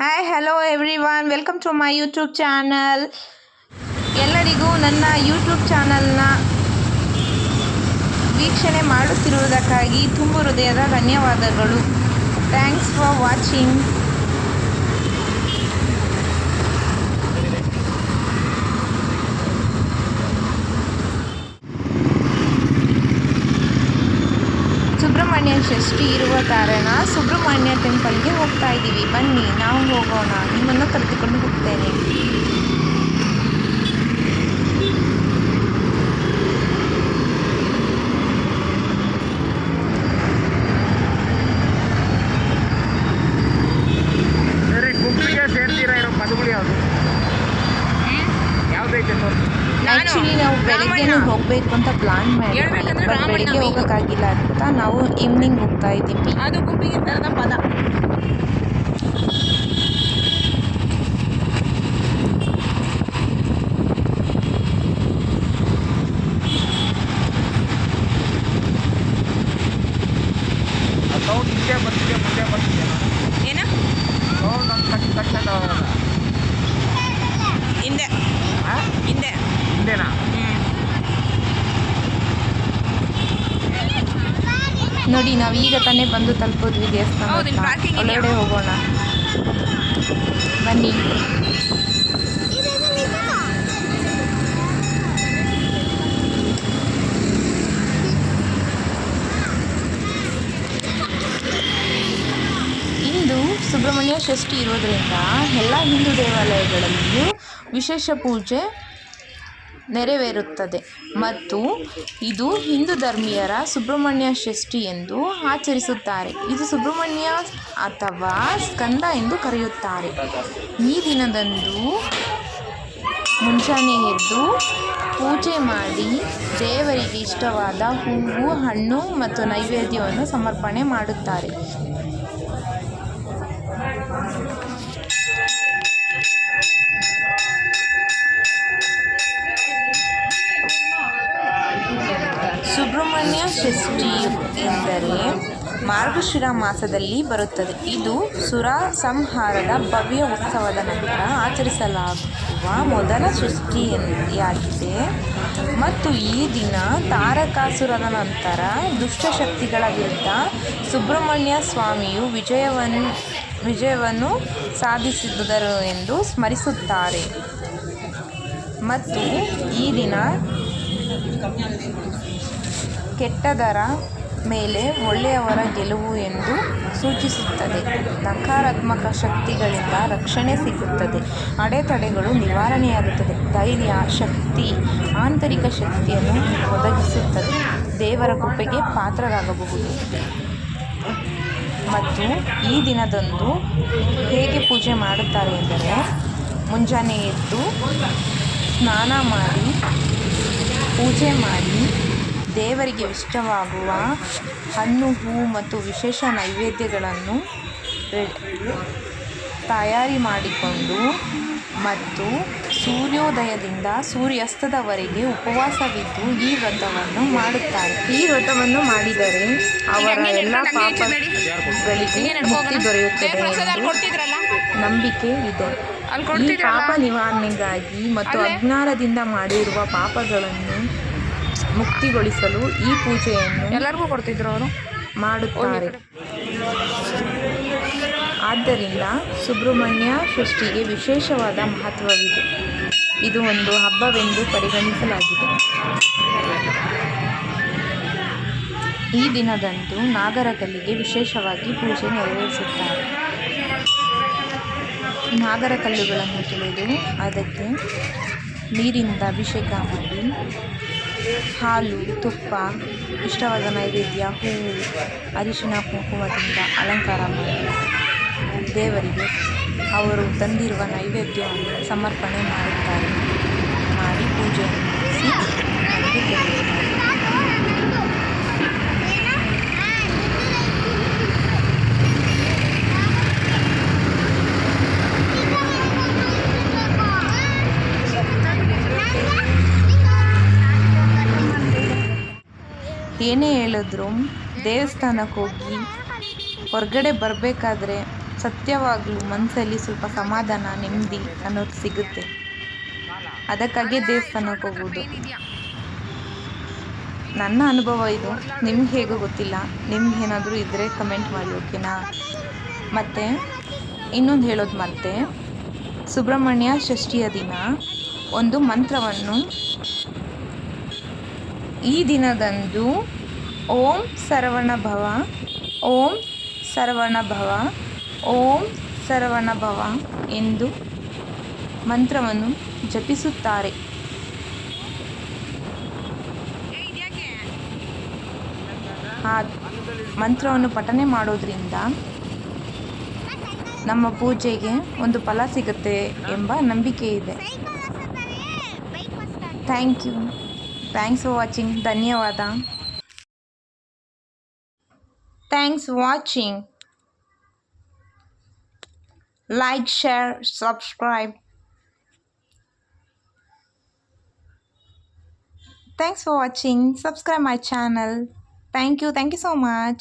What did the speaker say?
Hi hello everyone, welcome to my YouTube channel. ಎಲ್ಲರಿಗೂ ನನ್ನ YouTube ಚಾನಲ್ನ ವೀಕ್ಷಣೆ ಮಾಡುತ್ತಿರುವುದಕ್ಕಾಗಿ ತುಂಬ ಹೃದಯದ ಧನ್ಯವಾದಗಳು. Thanks for watching. Subrahmanya Shashti ಇರುವ ಕಾರಣ ಸುಬ್ರಹ್ಮಣ್ಯ ಟೆಂಪಲ್ಗೆ ಹೋಗ್ತಾ ಇದ್ದೀವಿ. ಬನ್ನಿ ನಾವು ಹೋಗೋಣ, ನಿಮ್ಮನ್ನು ಕರೆದುಕೊಂಡು ಹೋಗ್ತೇನೆ. ಆ್ಯಕ್ಚುಲಿ ನಾವು ಬೆಳಗ್ಗೆನೇ ಹೋಗಬೇಕು ಅಂತ ಪ್ಲಾನ್ ಮಾಡಿದ್ವಿ, ಬಟ್ ಬೆಳಗ್ಗೆ ಹೋಗೋಕ್ಕಾಗಿಲ್ಲ ಅಂತ ನಾವು ಈವ್ನಿಂಗ್ ಹೋಗ್ತಾ ಇದ್ದೀವಿ. ಅದು ಗುಂಪಿಗೆ ತರದ ಪದ. ಏನ ಹಿಂದೆ ಹಿಂದೆ ಹಿಂದೆನಾ? ನೋಡಿ, ನಾವು ಈಗ ತಾನೇ ಬಂದು ತಲುಪೋದ್ವಿ ದೇವಸ್ಥಾನ. ಒಳಗಡೆ ಹೋಗೋಣ ಬನ್ನಿ. ಇಂದು ಸುಬ್ರಹ್ಮಣ್ಯ ಷಷ್ಠಿ ಇರೋದ್ರಿಂದ ಎಲ್ಲ ಹಿಂದೂ ದೇವಾಲಯಗಳಲ್ಲಿಯೂ ವಿಶೇಷ ಪೂಜೆ ನೆರವೇರುತ್ತದೆ ಮತ್ತು ಇದು ಹಿಂದೂ ಧರ್ಮೀಯರ ಸುಬ್ರಹ್ಮಣ್ಯ ಷಷ್ಠಿ ಎಂದು ಆಚರಿಸುತ್ತಾರೆ. ಇದು ಸುಬ್ರಹ್ಮಣ್ಯ ಅಥವಾ ಸ್ಕಂದ ಎಂದು ಕರೆಯುತ್ತಾರೆ. ಈ ದಿನದಂದು ಮುಂಜಾನೆ ಎದ್ದು ಪೂಜೆ ಮಾಡಿ ದೇವರಿಗೆ ಇಷ್ಟವಾದ ಹೂವು, ಹಣ್ಣು ಮತ್ತು ನೈವೇದ್ಯವನ್ನು ಸಮರ್ಪಣೆ ಮಾಡುತ್ತಾರೆ. ಸುಬ್ರಹ್ಮಣ್ಯ ಷಷ್ಠಿ ಎಂದರೆ ಮಾರ್ಗಶಿರ ಮಾಸದಲ್ಲಿ ಬರುತ್ತದೆ. ಇದು ಸುರ ಸಂಹಾರದ ಭವ್ಯ ಉತ್ಸವದ ನಂತರ ಆಚರಿಸಲಾಗುವ ಮೊದಲ ಷಷ್ಠಿಯಾಗಿದೆ ಮತ್ತು ಈ ದಿನ ತಾರಕಾಸುರನ ನಂತರ ದುಷ್ಟಶಕ್ತಿಗಳ ವಿರುದ್ಧ ಸುಬ್ರಹ್ಮಣ್ಯ ಸ್ವಾಮಿಯು ವಿಜಯವನ್ನು ಸಾಧಿಸಿದರು ಎಂದು ಸ್ಮರಿಸುತ್ತಾರೆ ಮತ್ತು ಈ ದಿನ ಕೆಟ್ಟದರ ಮೇಲೆ ಒಳ್ಳೆಯವರ ಗೆಲುವು ಎಂದು ಸೂಚಿಸುತ್ತದೆ. ನಕಾರಾತ್ಮಕ ಶಕ್ತಿಗಳಿಂದ ರಕ್ಷಣೆ ಸಿಗುತ್ತದೆ, ಅಡೆತಡೆಗಳು ನಿವಾರಣೆಯಾಗುತ್ತದೆ, ಧೈರ್ಯ, ಶಕ್ತಿ, ಆಂತರಿಕ ಶಕ್ತಿಯನ್ನು ಒದಗಿಸುತ್ತದೆ, ದೇವರ ಕೃಪೆಗೆ ಪಾತ್ರರಾಗಬಹುದು. ಮತ್ತು ಈ ದಿನದಂದು ಹೇಗೆ ಪೂಜೆ ಮಾಡುತ್ತಾರೆ ಎಂದರೆ, ಮುಂಜಾನೆ ಎದ್ದು ಸ್ನಾನ ಮಾಡಿ ಪೂಜೆ ಮಾಡಿ ದೇವರಿಗೆ ಇಷ್ಟವಾಗುವ ಹಣ್ಣು, ಹೂವು ಮತ್ತು ವಿಶೇಷ ನೈವೇದ್ಯಗಳನ್ನು ತಯಾರಿ ಮಾಡಿಕೊಂಡು ಮತ್ತು ಸೂರ್ಯೋದಯದಿಂದ ಸೂರ್ಯಾಸ್ತದವರೆಗೆ ಉಪವಾಸವಿದ್ದು ಈ ವ್ರತವನ್ನು ಮಾಡುತ್ತಾರೆ. ಈ ವ್ರತವನ್ನು ಮಾಡಿದರೆ ಅವರ ಎಲ್ಲ ಪಾಪಗಳಿಗೆ ಮುಕ್ತಿ ದೊರೆಯುತ್ತದೆ ಎಂದು ನಂಬಿಕೆ ಇದೆ. ಈ ಪಾಪ ನಿವಾರಣೆಗಾಗಿ ಮತ್ತು ಅಜ್ಞಾನದಿಂದ ಮಾಡಿರುವ ಪಾಪಗಳನ್ನು ಮುಕ್ತಿಗೊಳಿಸಲು ಈ ಪೂಜೆಯನ್ನು ಎಲ್ಲರಿಗೂ ಕೊಡ್ತಿದ್ರು ಅವರು ಮಾಡುತ್ತಾರೆ. ಆದ್ದರಿಂದ ಸುಬ್ರಹ್ಮಣ್ಯ ಷಷ್ಠಿಗೆ ವಿಶೇಷವಾದ ಮಹತ್ವವಿದೆ. ಇದು ಒಂದು ಹಬ್ಬವೆಂದು ಪರಿಗಣಿಸಲಾಗಿದೆ. ಈ ದಿನದಂದು ನಾಗರಕಲ್ಲಿಗೆ ವಿಶೇಷವಾಗಿ ಪೂಜೆ ನೆರವೇರಿಸುತ್ತಾರೆ. ನಾಗರ ಕಲ್ಲುಗಳನ್ನು ತುಳಿದು ಅದಕ್ಕೆ ನೀರಿನಿಂದ ಅಭಿಷೇಕ ಮಾಡಿ ಹಾಲು, ತುಪ್ಪ, ಇಷ್ಟವಾದ ನೈವೇದ್ಯ, ಹೂವು, ಅರಿಶಿನ, ಕುಂಕುಮದಿಂದ ಅಲಂಕಾರ ಮಾಡಿ ದೇವರಿಗೆ ಅವರು ತಂದಿರುವ ನೈವೇದ್ಯವನ್ನು ಸಮರ್ಪಣೆ ಮಾಡುತ್ತಾರೆ. ಮಾಡಿ ಪೂಜೆಯನ್ನು ಮುಗಿಸಿ ಮನೆಗೆ ತೆರಳುತ್ತಾರೆ. ಏನೇ ಹೇಳಿದ್ರು ದೇವಸ್ಥಾನಕ್ಕೆ ಹೋಗಿ ಹೊರಗಡೆ ಬರಬೇಕಾದ್ರೆ ಸತ್ಯವಾಗಲೂ ಮನಸ್ಸಲ್ಲಿ ಸ್ವಲ್ಪ ಸಮಾಧಾನ ನೆಮ್ಮದಿ ಅನ್ನೋದು ಸಿಗುತ್ತೆ. ಅದಕ್ಕಾಗಿ ದೇವಸ್ಥಾನಕ್ಕೆ ಹೋಗೋದು. ನನ್ನ ಅನುಭವ ಇದು. ನಿಮ್ಗೆ ಹೇಗೋ ಗೊತ್ತಿಲ್ಲ. ನಿಮ್ಗೆ ಏನಾದರೂ ಇದ್ದರೆ ಕಮೆಂಟ್ ಮಾಡಿ, ಓಕೆನಾ? ಮತ್ತು ಇನ್ನೊಂದು ಹೇಳೋದು ಮತ್ತೆ, ಸುಬ್ರಹ್ಮಣ್ಯ ಷಷ್ಠಿಯ ದಿನ ಒಂದು ಮಂತ್ರವನ್ನು ಈ ದಿನದಂದು ಓಂ ಸರವಣ ಭವ, ಓಂ ಸರವಣ ಭವ, ಓಂ ಸರವಣ ಭವ ಎಂದು ಮಂತ್ರವನ್ನು ಜಪಿಸುತ್ತಾರೆ. ಆ ಮಂತ್ರವನ್ನು ಪಠನೆ ಮಾಡೋದ್ರಿಂದ ನಮ್ಮ ಪೂಜೆಗೆ ಒಂದು ಫಲ ಸಿಗುತ್ತೆ ಎಂಬ ನಂಬಿಕೆ ಇದೆ. Thank you. Thanks for watching. ಧನ್ಯವಾದ. Thanks watching. Like, share, subscribe. Thanks for watching. Subscribe my channel. Thank you so much.